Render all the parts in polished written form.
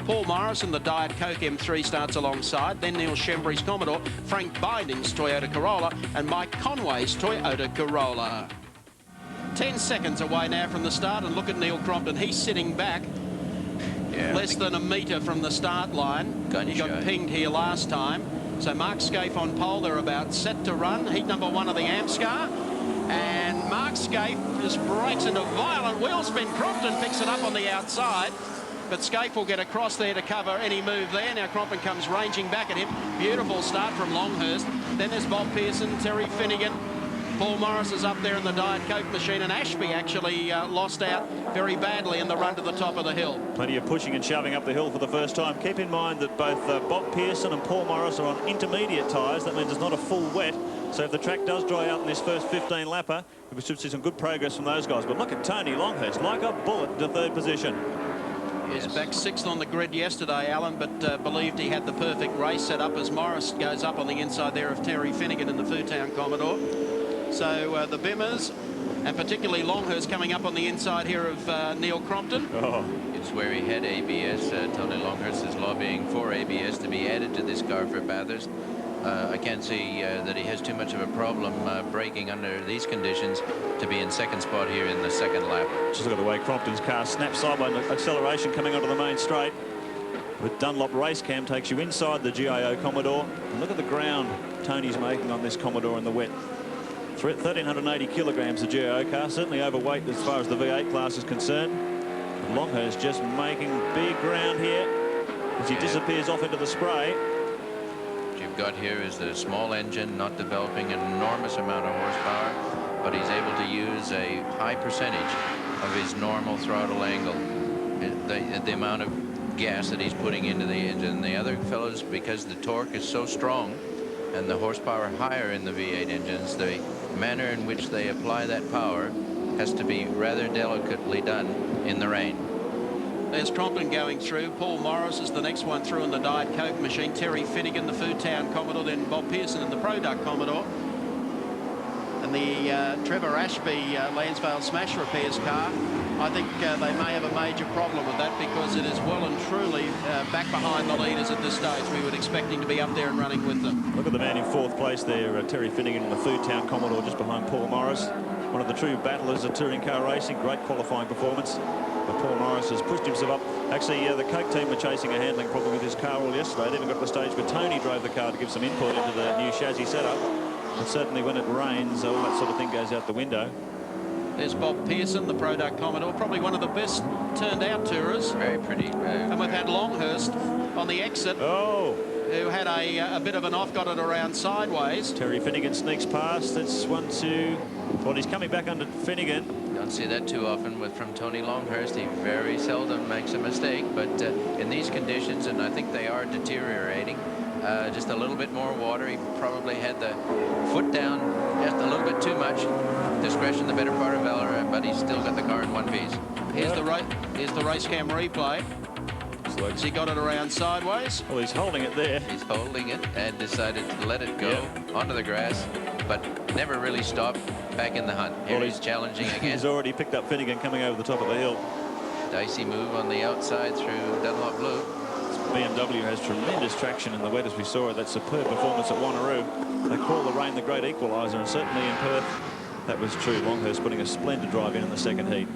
Paul Morris and the Diet Coke M3 starts alongside, then Neil Shembry's Commodore, Frank Binding's Toyota Corolla, and Mike Conway's Toyota Corolla. 10 seconds away now from the start, and look at Neil Crompton. He's sitting back less than a metre from the start line. He got pinged here last time. So Mark Scaife on pole. They're about set to run. Heat number 1 of the AMSCAR. And Mark Scaife just breaks into violent wheel spin. Crompton picks it up on the outside. But Scaife will get across there to cover any move there. Now Crompton comes ranging back at him. Beautiful start from Longhurst. Then there's Bob Pearson, Terry Finnegan. Paul Morris is up there in the Diet Coke machine, and Ashby actually lost out very badly in the run to the top of the hill. Plenty of pushing and shoving up the hill for the first time. Keep in mind that both Bob Pearson and Paul Morris are on intermediate tyres. That means it's not a full wet. So if the track does dry out in this first 15 lapper, we should see some good progress from those guys. But look at Tony Longhurst, like a bullet to third position. He's back 6th on the grid yesterday, Alan, but believed he had the perfect race set up as Morris goes up on the inside there of Terry Finnegan in the Foodtown Commodore. So the Bimmers, and particularly Longhurst, coming up on the inside here of Neil Crompton. It's where he had ABS. Tony Longhurst is lobbying for ABS to be added to this car for Bathurst. I can't see that he has too much of a problem braking under these conditions to be in second spot here in the second lap. Just look at the way Crompton's car snaps sideways, acceleration coming onto the main straight. With Dunlop race cam takes you inside the GIO Commodore. And look at the ground Tony's making on this Commodore in the wet. 1,380 kilograms, the GIO car, certainly overweight as far as the V8 class is concerned. And Longhurst just making big ground here as he disappears off into the spray. What you've got here is the small engine not developing an enormous amount of horsepower, but he's able to use a high percentage of his normal throttle angle. The amount of gas that he's putting into the engine. The other fellows, because the torque is so strong and the horsepower higher in the V8 engines, the manner in which they apply that power has to be rather delicately done in the rain. There's Crompton going through. Paul Morris is the next one through in the Diet Coke machine. Terry Finnegan, the Foodtown Commodore, then Bob Pearson in the Product Commodore. And the Trevor Ashby Lansvale Smash Repairs car, I think they may have a major problem with that, because it is well and truly back behind the leaders at this stage. We would expect him to be up there and running with them. Look at the man in 4th place there, Terry Finnegan in the Foodtown Commodore, just behind Paul Morris. One of the true battlers of touring car racing. Great qualifying performance. But Paul Morris has pushed himself up. Actually, the Coke team were chasing a handling problem with his car all yesterday. They even got to the stage where Tony drove the car to give some input into the new chassis setup. But certainly when it rains, all that sort of thing goes out the window. There's Bob Pearson, the Product Commodore, probably one of the best turned out tourers. Very pretty. And we've had Longhurst on the exit, who had a bit of an off, got it around sideways. Terry Finnegan sneaks past. That's 1, 2. Well, he's coming back under Finnegan. Don't see that too often from Tony Longhurst. He very seldom makes a mistake, but in these conditions, and I think they are deteriorating, just a little bit more water. He probably had the foot down just a little bit too much. Discretion, the better part of valor, but he's still got the car in one piece. Here's the race cam replay. Has he got it around sideways? Well, he's holding it there. He's holding it and decided to let it go onto the grass, but never really stopped back in the hunt. Here he's challenging again. He's already picked up Finnegan coming over the top of the hill. Dicey move on the outside through Dunlop Blue. BMW has tremendous traction in the wet, as we saw. That superb performance at Wanneroo. They call the rain the great equaliser, and certainly in Perth that was true. Longhurst putting a splendid drive in the second heat.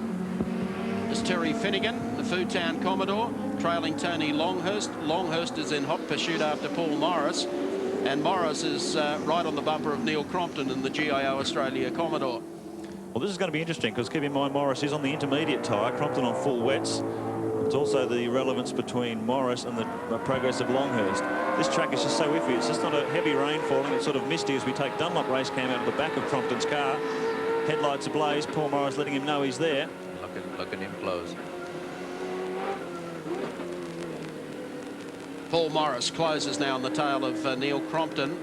There's Terry Finnegan, the Foodtown Commodore, trailing Tony Longhurst. Longhurst is in hot pursuit after Paul Morris, and Morris is right on the bumper of Neil Crompton in the GIO Australia Commodore. Well, this is going to be interesting, because keep in mind Morris is on the intermediate tyre, Crompton on full wets. It's also the relevance between Morris and the progress of Longhurst. This track is just so iffy. It's just not a heavy rain falling. It's sort of misty as we take Dunlop race cam out of the back of Crompton's car. Headlights ablaze. Paul Morris letting him know he's there. Look at him close. Paul Morris closes now on the tail of Neil Crompton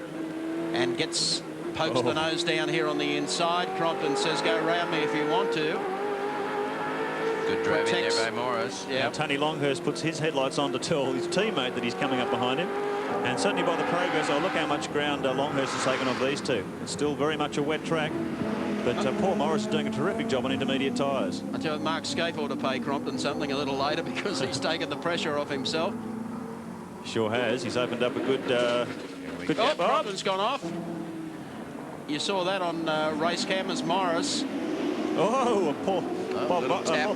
and pokes the nose down here on the inside. Crompton says, go round me if you want to. Good driving there by Morris. Yeah. Tony Longhurst puts his headlights on to tell his teammate that he's coming up behind him. And certainly by the progress, look how much ground Longhurst has taken off these two. It's still very much a wet track. But Paul Morris is doing a terrific job on intermediate tyres. I tell you, Mark Scaife ought to pay Crompton something a little later because he's taken the pressure off himself. Sure has. He's opened up a good gap. Crompton's gone off. You saw that on race cam as Morris. Oh, Bob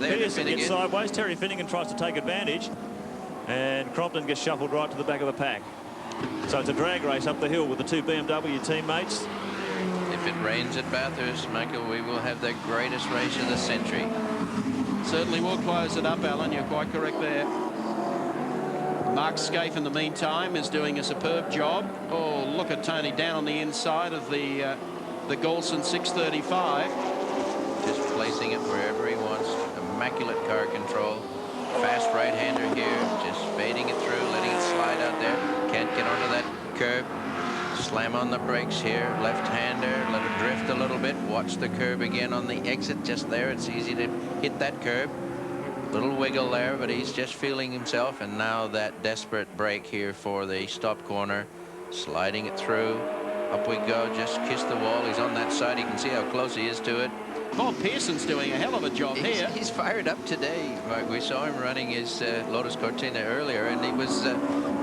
Pearson Finnegan. gets sideways. Terry Finnegan tries to take advantage. And Crompton gets shuffled right to the back of the pack. So it's a drag race up the hill with the two BMW teammates. If it rains at Bathurst, Michael, we will have the greatest race of the century. Certainly will close it up, Alan. You're quite correct there. Mark Scaife, in the meantime, is doing a superb job. Oh, look at Tony down on the inside of the Golson 635. Just placing it wherever he wants. Immaculate car control. Fast right-hander here. Just fading it through, letting it slide out there. Can't get onto that curb. Slam on the brakes here. Left-hander. Let it drift a little bit. Watch the curb again on the exit. Just there. It's easy to hit that curb. Little wiggle there, but he's just feeling himself. And now that desperate brake here for the stop corner. Sliding it through. Up we go. Just kiss the wall. He's on that side. You can see how close he is to it. Bob Pearson's doing a hell of a job here. He's fired up today, Mark. We saw him running his Lotus Cortina earlier, and he was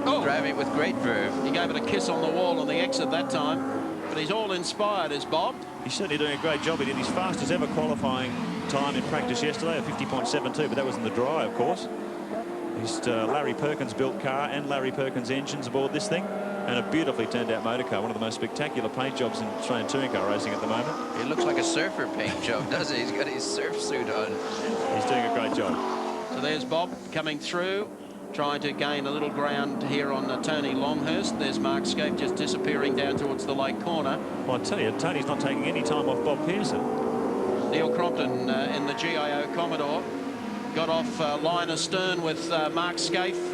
driving with great verve. He gave it a kiss on the wall on the exit that time, but he's all inspired, is Bob. He's certainly doing a great job. He did his fastest ever qualifying time in practice yesterday, a 50.72, but that was in the dry, of course. He's Larry Perkins built car and Larry Perkins engines aboard this thing, and a beautifully turned out motor car, one of the most spectacular paint jobs in Australian touring car racing at the moment. He looks like a surfer paint job, doesn't he? He's got his surf suit on. He's doing a great job. So there's Bob coming through, trying to gain a little ground here on Tony Longhurst. There's Mark Scaife just disappearing down towards the lake corner. Well, I tell you, Tony's not taking any time off Bob Pearson. Neil Crompton in the GIO Commodore got off line astern with Mark Scaife,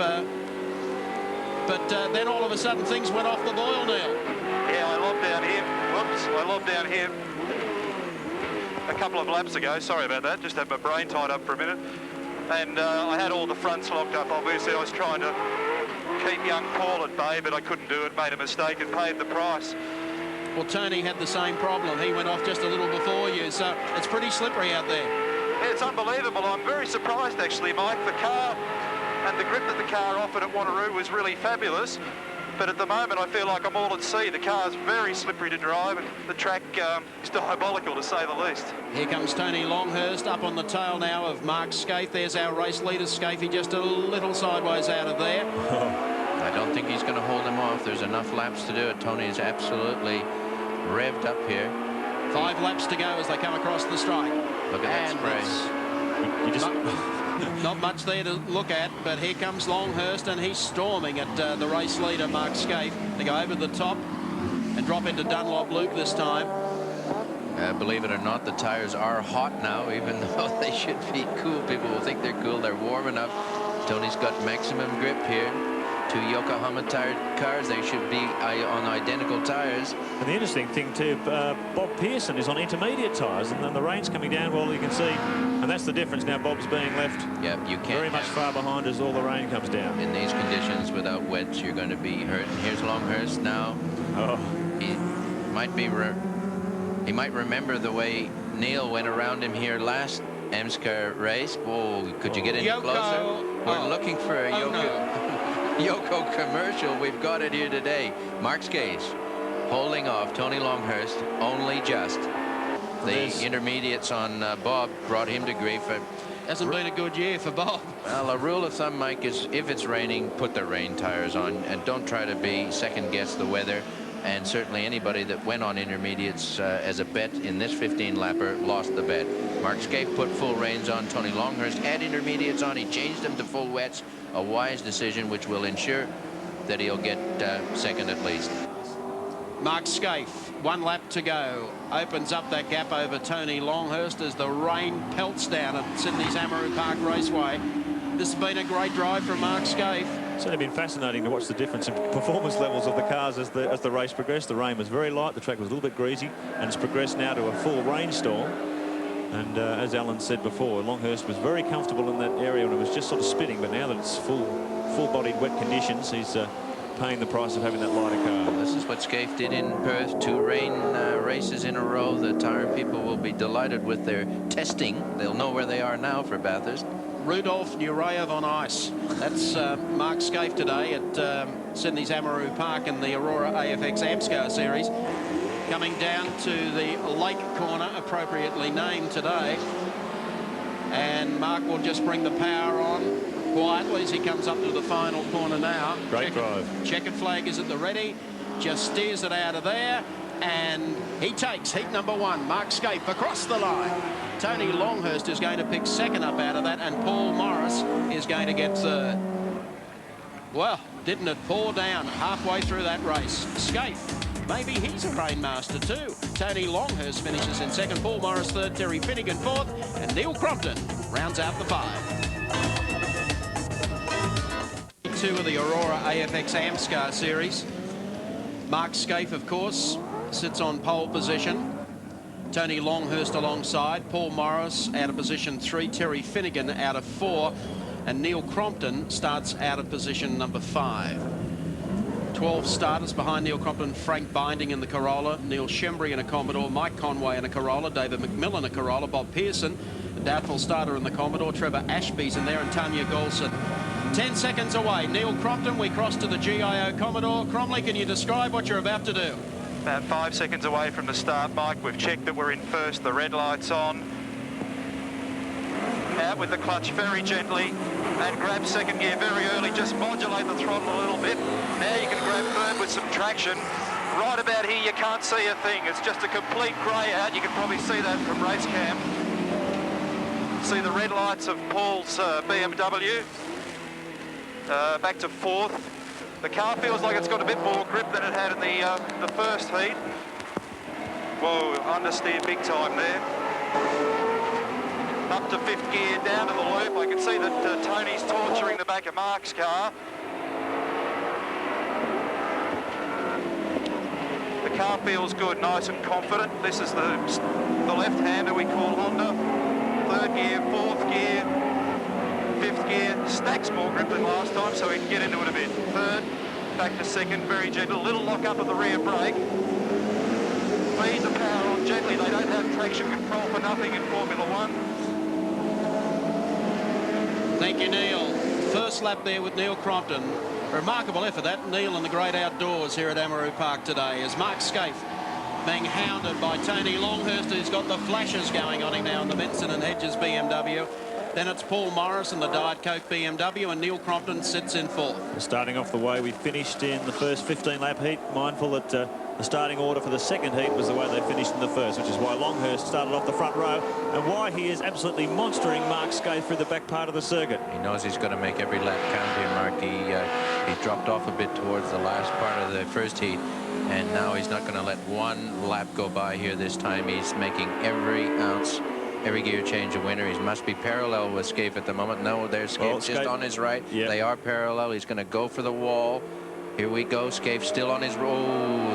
but then all of a sudden things went off the boil, Neil. Yeah, I lobbed down here. Whoops, I lobbed down here a couple of laps ago. Sorry about that. Just had my brain tied up for a minute. And I had all the fronts locked up. Obviously, I was trying to keep young Paul at bay, but I couldn't do it. Made a mistake and paid the price. Well, Tony had the same problem. He went off just a little before you, so it's pretty slippery out there. Yeah, it's unbelievable. I'm very surprised, actually, Mike. The car and the grip that the car offered at Wanneroo was really fabulous. But at the moment, I feel like I'm all at sea. The car's very slippery to drive, and the track is diabolical, to say the least. Here comes Tony Longhurst up on the tail now of Mark Scaife. There's our race leader, Scaife, just a little sideways out of there. I don't think he's going to hold him off. There's enough laps to do it. Tony's absolutely revved up here. 5 laps to go as they come across the strike. Look at that spray. You just... Not much there to look at, but here comes Longhurst, and he's storming at the race leader, Mark Scaife. They go over the top and drop into Dunlop Loop this time. Believe it or not, the tires are hot now, even though they should be cool. People will think they're cool. They're warm enough. Tony's got maximum grip here. 2 Yokohama tired cars. They should be on identical tires. And the interesting thing too, Bob Pearson is on intermediate tyres, and then the rain's coming down, well, you can see, and that's the difference now. Bob's being left you can't very much far behind as all the rain comes down. In these conditions, without wets, you're going to be hurt. And here's Longhurst now. Oh. He might be he might remember the way Neil went around him here last AMSCAR race. Whoa, could you get any closer? We're looking for a Yoko commercial. We've got it here today. Mark Scaife holding off Tony Longhurst only just. The intermediates on Bob brought him to grief. Hasn't been a good year for Bob. Well, a rule of thumb, Mike, is if it's raining, put the rain tires on and don't try to be second guess the weather. And certainly anybody that went on intermediates as a bet in this 15-lapper lost the bet. Mark Scaife put full reins on. Tony Longhurst had intermediates on. He changed them to full wets. A wise decision which will ensure that he'll get second at least. Mark Scaife, 1 lap to go, opens up that gap over Tony Longhurst as the rain pelts down at Sydney's Amaroo Park Raceway. This has been a great drive from Mark Scaife. It's only been fascinating to watch the difference in performance levels of the cars as the race progressed. The rain was very light, the track was a little bit greasy, and it's progressed now to a full rainstorm. And as Alan said before, Longhurst was very comfortable in that area when it was just sort of spitting, but now that it's full-bodied wet conditions, he's paying the price of having that lighter car. This is what Scaife did in Perth, 2 rain races in a row. The tyre people will be delighted with their testing. They'll know where they are now for Bathurst. Rudolf Nureyev on ice. That's Mark Scaife today at Sydney's Amaroo Park in the Aurora AFX AMSCAR series. Coming down to the lake corner, appropriately named today. And Mark will just bring the power on quietly as he comes up to the final corner now. Great drive. Checkered flag is at the ready. Just steers it out of there. And he takes heat number 1. Mark Scaife across the line. Tony Longhurst is going to pick second up out of that, and Paul Morris is going to get third. Well, didn't it pour down halfway through that race? Scaife, maybe he's a rainmaster too. Tony Longhurst finishes in second, Paul Morris third, Terry Finnegan fourth, and Neil Crompton rounds out the 5. 2 of the Aurora AFX AMSCAR series. Mark Scaife, of course, sits on pole position. Tony Longhurst alongside. Paul Morris out of position 3. Terry Finnegan out of 4. And Neil Crompton starts out of position number 5. 12 starters behind Neil Crompton. Frank Binding in the Corolla. Neil Shembry in a Commodore. Mike Conway in a Corolla. David McMillan in a Corolla. Bob Pearson, a doubtful starter in the Commodore. Trevor Ashby's in there, and Tanya Golson. 10 seconds away. Neil Crompton, we cross to the GIO Commodore. Cromley, can you describe what you're about to do? About 5 seconds away from the start, Mike. We've checked that we're in first. The red light's on. Out with the clutch very gently and grab second gear very early. Just modulate the throttle a little bit. Now you can grab third with some traction. Right about here, you can't see a thing. It's just a complete grey out. You can probably see that from race cam. See the red lights of Paul's BMW. Back to fourth. The car feels like it's got a bit more grip than it had in the first heat. Whoa, understeer big time there. Up to fifth gear, down to the loop. I can see that Tony's torturing the back of Mark's car. The car feels good, nice and confident. This is the left-hander we call Honda. Third gear, fourth gear, fifth gear. Stacks more grip than last time, so he can get into it a bit. Third, back to second, very gentle. Little lock up of the rear brake. Feed the power on gently. They don't have traction control for nothing in Formula One. Thank you, Neil. First lap there with Neil Crompton. Remarkable effort, that. Neil in the great outdoors here at Amaroo Park today, as Mark Scaife being hounded by Tony Longhurst, who's got the flashes going on him now in the Benson and Hedges BMW. Then it's Paul Morris in the Diet Coke BMW, and Neil Crompton sits in fourth. Starting off the way we finished in the first 15-lap heat, mindful that the starting order for the second heat was the way they finished in the first, which is why Longhurst started off the front row and why he is absolutely monstering Mark Scaife through the back part of the circuit. He knows he's going to make every lap count here, Mark. He dropped off a bit towards the last part of the first heat, and now he's not going to let one lap go by here this time. He's making every ounce, every gear change a winner. He must be parallel with Scaife at the moment. No, there's Scaife just on his right. Yep. They are parallel. He's going to go for the wall. Here we go. Scaife still on his roll.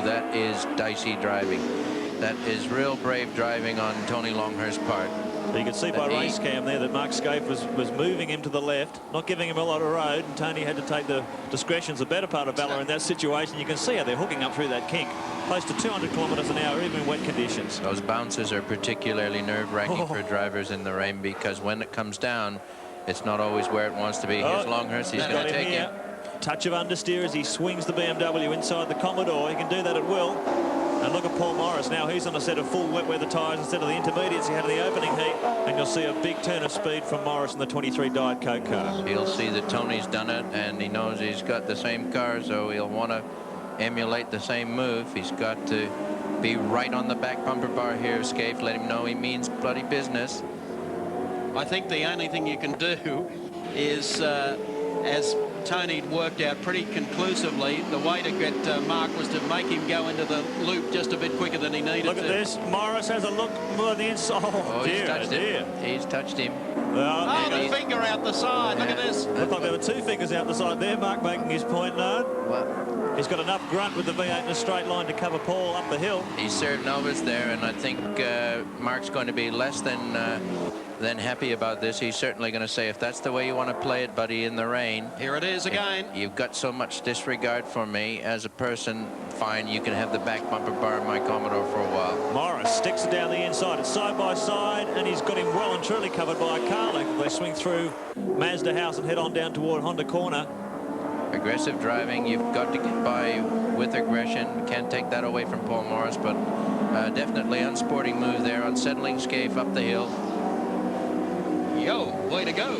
That is dicey driving. That is real brave driving on Tony Longhurst's part. So you can see by race cam there that Mark Scaife was moving him to the left, not giving him a lot of road, and Tony had to take the discretion's the better part of valor in that situation. You can see how they're hooking up through that kink, close to 200 kilometres an hour, even in wet conditions. Those bounces are particularly nerve-wracking for drivers in the rain, because when it comes down, it's not always where it wants to be. Here's Longhurst. He's going to take him. Touch of understeer as he swings the BMW inside the Commodore. He can do that at will. And look at Paul Morris now. He's on a set of full wet weather tyres instead of the intermediates he had in the opening heat. And you'll see a big turn of speed from Morris in the 23 Diet Coke car. He'll see that Tony's done it, and he knows he's got the same car, so he'll want to emulate the same move. He's got to be right on the back bumper bar here, Scaife. Let him know he means bloody business. I think the only thing you can do is, as Tony worked out pretty conclusively, the way to get Mark was to make him go into the loop just a bit quicker than he needed to. Look at this. Morris has a look on the inside. Oh, dear, he's touched him. He's touched him. Oh, the finger out the side. Look at this. Looked like there were two fingers out the side there. Mark making his point known. Well, he's got enough grunt with the V8 in a straight line to cover Paul up the hill. He's served Novus there, and I think Mark's going to be less than than happy about this. He's certainly going to say, if that's the way you want to play it, buddy, in the rain. Here it is again. You've got so much disregard for me as a person. Fine, you can have the back bumper bar of my Commodore for a while. Morris sticks it down the inside. It's side by side, and he's got him well and truly covered by a car length. They swing through Mazda House and head on down toward Honda Corner. Aggressive driving. You've got to get by with aggression. Can't take that away from Paul Morris, but definitely unsporting move there. Unsettling Scaife up the hill. Yo, way to go.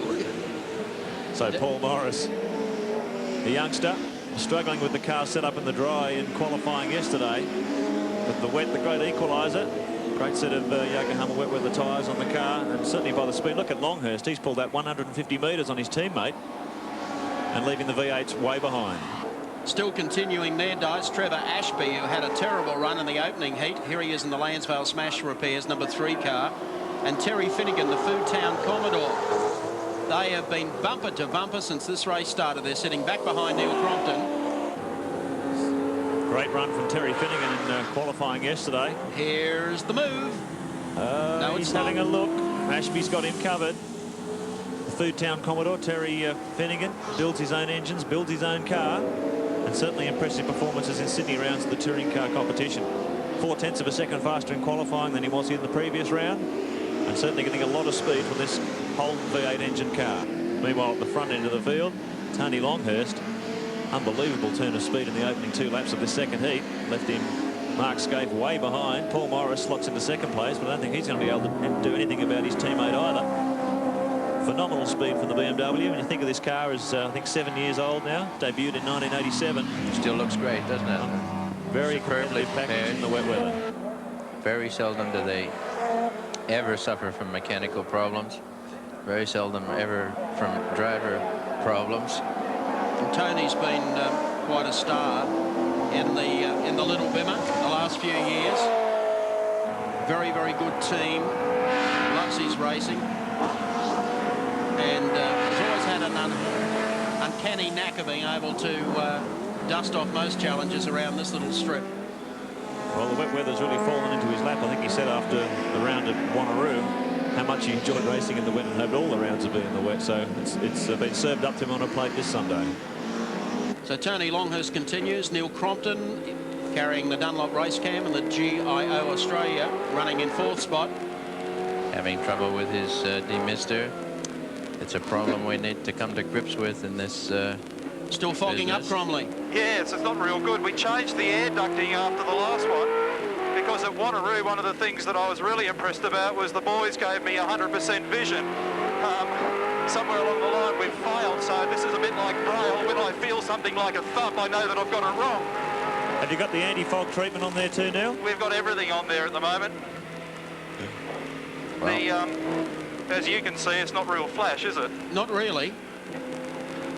So Paul Morris, the youngster, struggling with the car set up in the dry in qualifying yesterday. With the wet, the great equaliser. Great set of Yokohama wet weather tyres on the car, and certainly by the speed. Look at Longhurst. He's pulled that 150 metres on his teammate and leaving the V8s way behind. Still continuing there, Dice. Trevor Ashby, who had a terrible run in the opening heat. Here he is in the Lansvale Smash Repairs number 3 car. And Terry Finnegan, the Foodtown Commodore. They have been bumper to bumper since this race started. They're sitting back behind Neil Crompton. Great run from Terry Finnegan in qualifying yesterday. Here's the move. No, he's it's having not. a look. Ashby's got him covered. The Foodtown Commodore, Terry Finnegan, builds his own engines, builds his own car, and certainly impressive performances in Sydney rounds of the touring car competition. 0.4 of a second faster in qualifying than he was in the previous round, and certainly getting a lot of speed from this Holden V8 engine car. Meanwhile, at the front end of the field, Tony Longhurst, unbelievable turn of speed in the opening 2 laps of the second heat, left him Mark Scaife way behind. Paul Morris slots into second place, but I don't think he's going to be able to do anything about his teammate either. Phenomenal speed from the BMW. When you think of this car as I think 7 years old now, debuted in 1987. Still looks great, doesn't it? Very Superbly competitive package prepared. in the wet weather. Very seldom do they ever suffer from mechanical problems. Very seldom ever from driver problems. And Tony's been quite a star in the Little Bimmer the last few years. Very, very good team. Loves his racing. And he's always had an uncanny knack of being able to dust off most challenges around this little strip. Well, the wet weather's really fallen into his lap. I think he said after the round at Wanneroo how much he enjoyed racing in the wet and hoped all the rounds would be in the wet. So it's been served up to him on a plate this Sunday. So Tony Longhurst continues. Neil Crompton carrying the Dunlop race cam and the GIO Australia running in 4th spot. Having trouble with his demister. It's a problem we need to come to grips with in this Still fogging business. up, Cromley. Yes, it's not real good. We changed the air ducting after the last one because at Wanneroo, one of the things that I was really impressed about was the boys gave me 100% vision. Somewhere along the line we've failed, so this is a bit like Braille. When I feel something like a thump, I know that I've got it wrong. Have you got the anti-fog treatment on there too, Neil? We've got everything on there at the moment. Well, As you can see, it's not real flash, is it? Not really.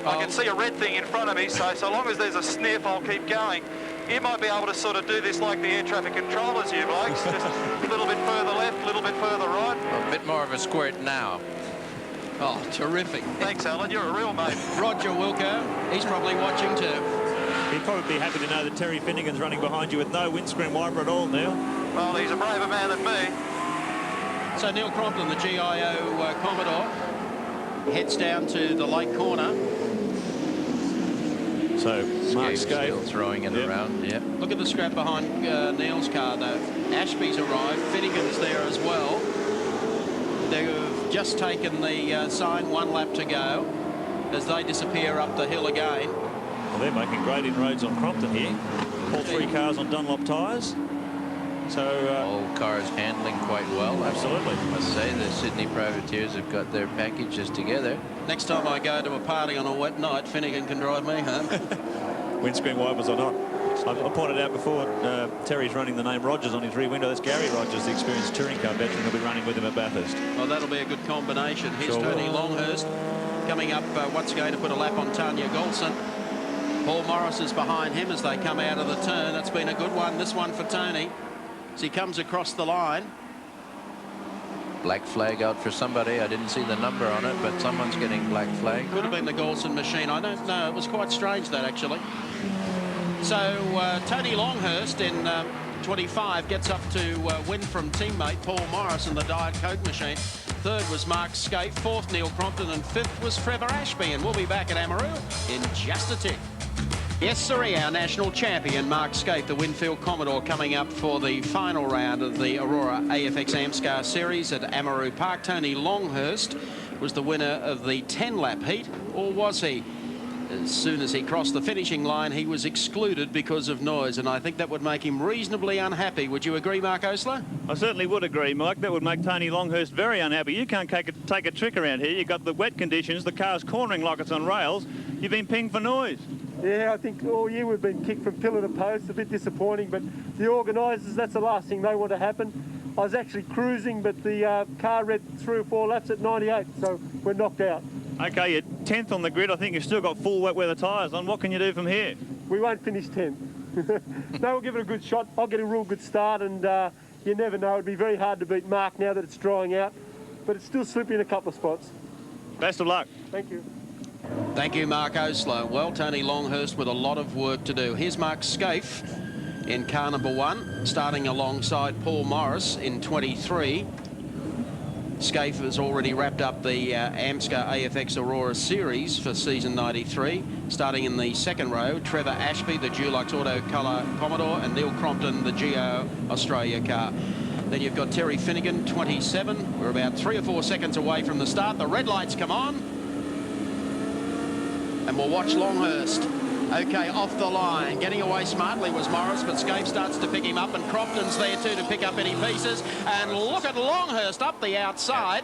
I can see a red thing in front of me, so long as there's a sniff, I'll keep going. You might be able to sort of do this like the air traffic controllers, you blokes. Just a little bit further left, a little bit further right. a bit more of a squirt now. Oh, terrific. Thanks, Alan. You're a real mate. Roger Wilco, he's probably watching too. He'd probably be happy to know that Terry Finnegan's running behind you with no windscreen wiper at all, Neil. Well, he's a braver man than me. So Neil Crompton, the GIO Commodore, heads down to the lake corner. So Mark Scaife still Scaife throwing it around. Yep. Look at the scrap behind Neil's car, though. Ashby's arrived. Finnegan's there as well. They've just taken the sign, 1 lap to go as they disappear up the hill again. Well, they're making great inroads on Crompton here. All 3 cars on Dunlop tyres. So All cars handling quite well. absolutely. I must say the Sydney Privateers have got their packages together. Next time I go to a party on a wet night, Finnegan can drive me home. Windscreen wipers or not. I pointed out before, Terry's running the name Rogers on his rear window. That's Gary Rogers, the experienced touring car veteran, who'll be running with him at Bathurst. Well, that'll be a good combination. Here's Sure Tony will. Longhurst coming up once again to put a lap on Tanya Golson. Paul Morris is behind him as they come out of the turn. That's been a good one, this one for Tony, as he comes across the line. Black flag out for somebody. I didn't see the number on it, but someone's getting black flag. Could have been the Golson machine. I don't know. It was quite strange, that, actually. So Tony Longhurst in 25 gets up to win from teammate Paul Morris in the Diet Coke machine. Third was Mark Scaife. Fourth, Neil Crompton. And fifth was Trevor Ashby. And we'll be back at Amaroo in just a tick. Yes, sirree, our national champion, Mark Scaife, the Winfield Commodore, coming up for the final round of the Aurora AFX AMSCAR Series at Amaroo Park. Tony Longhurst was the winner of the 10-lap heat, or was he? As soon as he crossed the finishing line, he was excluded because of noise, and I think that would make him reasonably unhappy. Would you agree, Mark Osler? I certainly would agree, Mike. That would make Tony Longhurst very unhappy. You can't take a trick around here. You've got the wet conditions, the car's cornering like it's on rails. You've been pinged for noise. Yeah, I think all year we've been kicked from pillar to post. A bit disappointing, but the organisers, that's the last thing they want to happen. I was actually cruising, but the car read 3 or 4 laps at 98, so we're knocked out. OK, you're 10th on the grid. I think you've still got full wet weather tyres on. What can you do from here? We won't finish 10th. No, we'll give it a good shot. I'll get a real good start, and you never know. It'd be very hard to beat Mark now that it's drying out, but it's still slippy in a couple of spots. Best of luck. Thank you. Thank you, Mark Osler. Well, Tony Longhurst with a lot of work to do. Here's Mark Scaife in car number 1, starting alongside Paul Morris in 23. Scaife has already wrapped up the AMSCAR AFX Aurora Series for season 93. Starting in the second row, Trevor Ashby, the Dulux Auto Colour Commodore, and Neil Crompton, the Geo Australia car. Then you've got Terry Finnegan, 27. We're about 3 or 4 seconds away from the start. The red lights come on. And we'll watch Longhurst. OK, off the line. Getting away smartly was Morris, but Scaife starts to pick him up, and Crompton's there too to pick up any pieces. And look at Longhurst up the outside,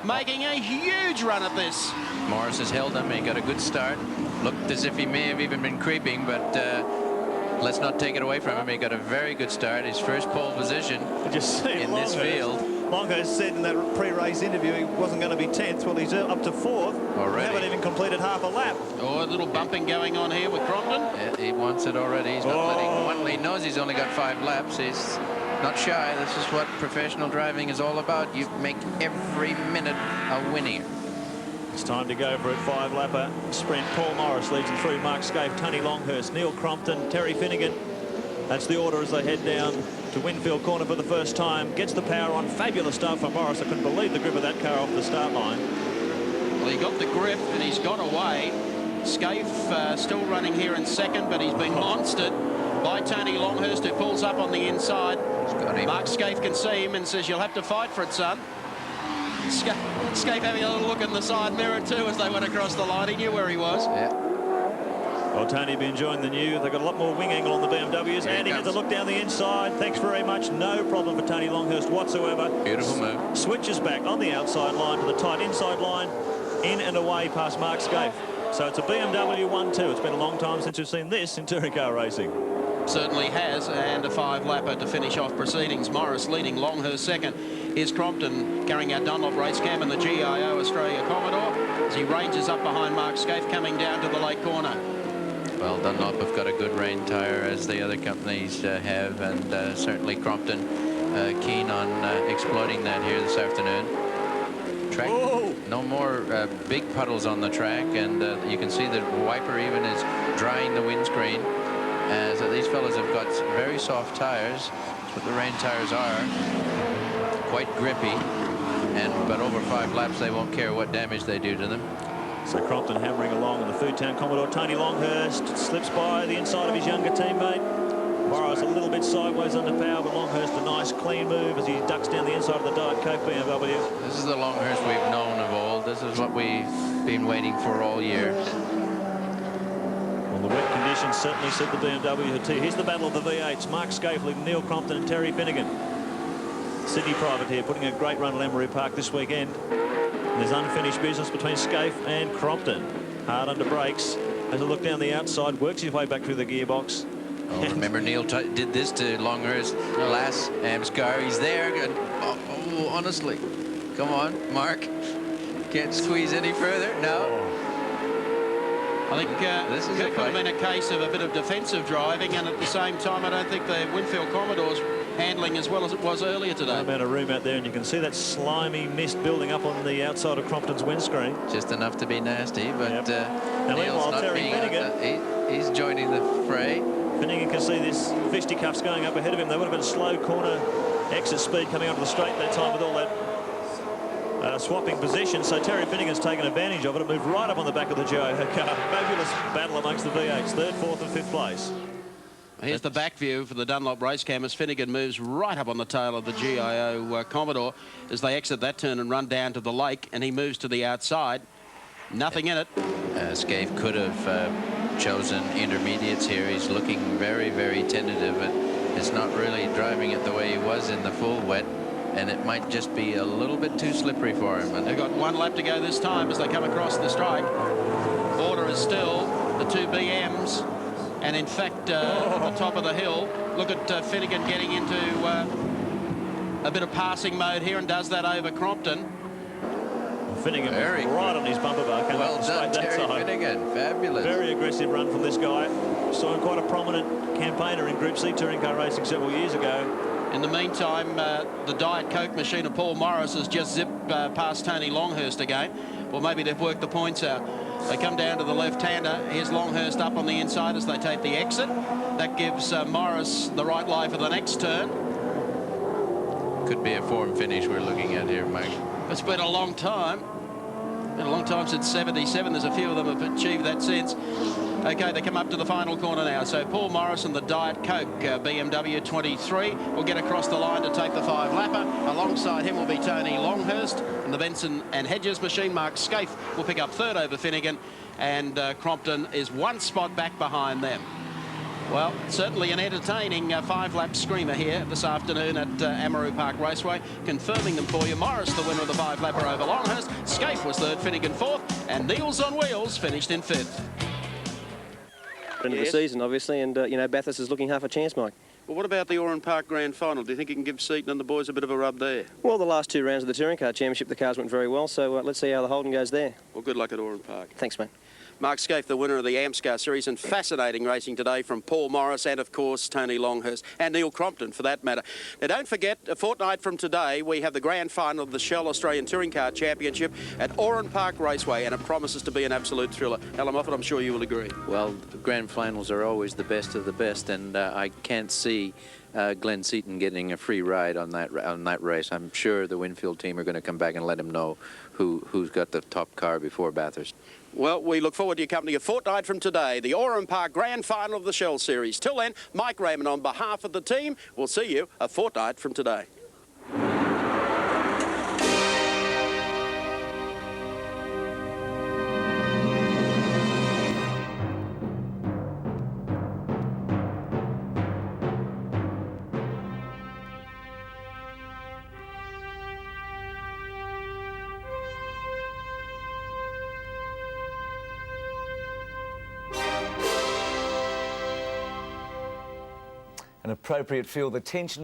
making a huge run at this. Morris has held him. He got a good start. Looked as if he may have even been creeping, but let's not take it away from him. He got a very good start. His first pole position in this field. Longhurst said in that pre-race interview he wasn't going to be 10th. Well, he's up to 4th. Already. We haven't even completed half a lap. Oh, a little bumping going on here with Crompton. Yeah, he wants it already. He's not letting one. He knows he's only got 5 laps. He's not shy. This is what professional driving is all about. You make every minute a winning. It's time to go for it. 5-lapper sprint. Paul Morris leads them through. Mark Scaife, Tony Longhurst, Neil Crompton, Terry Finnegan. That's the order as they head down to Winfield Corner for the first time. Gets the power on. Fabulous start for Morris. I couldn't believe the grip of that car off the start line. Well, he got the grip and he's got away. Scaife still running here in second, but he's been monstered by Tony Longhurst, who pulls up on the inside. Mark Scaife can see him and says, "You'll have to fight for it, son." Scaife having a little look in the side mirror too as they went across the line. He knew where he was. Yeah. Well, Tony be enjoying the new. They've got a lot more wing angle on the BMWs. And he gets a look down the inside. Thanks very much. No problem for Tony Longhurst whatsoever. Beautiful move. Switches back on the outside line to the tight inside line. In and away past Mark Scaife. So it's a BMW 1-2. It's been a long time since we've seen this in touring car racing. Certainly has, and a 5-lapper to finish off proceedings. Morris leading, Longhurst second. Here's Crompton carrying our Dunlop race cam and the GIO Australia Commodore as he ranges up behind Mark Scaife coming down to the late corner. Well, Dunlop have got a good rain tyre, as the other companies have, and certainly Crompton keen on exploiting that here this afternoon. Track, no more big puddles on the track, and you can see the wiper even is drying the windscreen. So these fellas have got very soft tyres. That's what the rain tyres are. Quite grippy, but over 5 laps they won't care what damage they do to them. So Crompton hammering along in the Foodtown Commodore. Tony Longhurst slips by the inside of his younger teammate. Morris a little bit sideways under power, but Longhurst a nice clean move as he ducks down the inside of the Diet Coke BMW. This is the Longhurst we've known of old. This is what we've been waiting for all year. Well, the wet conditions certainly suit the BMW too. Here's the battle of the V8s. Mark Scaife leading Neil Crompton and Terry Finnegan. Sydney Privateer putting a great run at Amaroo Park this weekend. And there's unfinished business between Scaife and Crompton. Hard under brakes. Has a look down the outside, works his way back through the gearbox. Oh, remember Neil did this to Longhurst last AMSCAR. He's there. Oh, honestly. Come on, Mark. Can't squeeze any further. No. I think this could have been a case of a bit of defensive driving, and at the same time I don't think the Winfield Commodore's handling as well as it was earlier today. No amount of room out there, and you can see that slimy mist building up on the outside of Crompton's windscreen. Just enough to be nasty, but and Neil's not Terry being Finnegan, he's joining the fray. Finnegan can see this fisticuffs going up ahead of him. They would have been slow corner exit speed coming onto the straight that time with all that swapping positions, so Terry Finnegan's taken advantage of it and moved right up on the back of the GIO car. Fabulous battle amongst the V8s, 3rd, 4th and 5th place. Here's the back view for the Dunlop race cam as Finnegan moves right up on the tail of the GIO Commodore as they exit that turn and run down to the lake, and he moves to the outside. Nothing in it. Scaife could have chosen intermediates here. He's looking very, very tentative, but it's not really driving it the way he was in the full wet, and it might just be a little bit too slippery for him. And they've got 1 lap to go this time as they come across the strike. Order is still the 2 BMs. And in fact, at the top of the hill, look at Finnegan getting into a bit of passing mode here and does that over Crompton. Finnegan right on his bumper bar. Well done, Terry Finnegan. Fabulous. Very aggressive run from this guy. Saw him quite a prominent campaigner in Group C touring car racing several years ago. In the meantime, the Diet Coke machine of Paul Morris has just zipped past Tony Longhurst again. Well, maybe they've worked the points out. They come down to the left-hander. Here's Longhurst up on the inside as they take the exit. That gives Morris the right lie for the next turn. Could be a form finish we're looking at here, Mike. It's been a long time. Been a long time since 77. There's a few of them have achieved that since. Okay, they come up to the final corner now. So Paul Morris and the Diet Coke BMW 23 will get across the line to take the 5-lapper. Alongside him will be Tony Longhurst, and the Benson and Hedges machine. Mark Scaife will pick up 3rd over Finnegan, and Crompton is 1 spot back behind them. Well, certainly an entertaining 5-lap screamer here this afternoon at Amaroo Park Raceway. Confirming them for you, Morris, the winner of the 5-lapper over Longhurst. Scaife was 3rd, Finnegan 4th, and Niels on Wheels finished in 5th. End of the season, obviously, and you know, Bathurst is looking half a chance, Mike. Well, what about the Oran Park Grand Final? Do you think you can give Seaton and the boys a bit of a rub there? Well, the last 2 rounds of the Touring Car Championship, the cars went very well, so let's see how the Holden goes there. Well, good luck at Oran Park. Thanks, mate. Mark Scaife, the winner of the AMSCAR series, and fascinating racing today from Paul Morris and, of course, Tony Longhurst and Neil Crompton, for that matter. Now, don't forget, a fortnight from today, we have the grand final of the Shell Australian Touring Car Championship at Oran Park Raceway, and it promises to be an absolute thriller. Alan Moffat, I'm sure you will agree. Well, grand finals are always the best of the best, and I can't see Glenn Seaton getting a free ride on that race. I'm sure the Winfield team are going to come back and let him know who's got the top car before Bathurst. Well, we look forward to your company a fortnight from today, the Oran Park Grand Final of the Shell Series. Till then, Mike Raymond on behalf of the team, we'll see you a fortnight from today. An appropriate feel the tension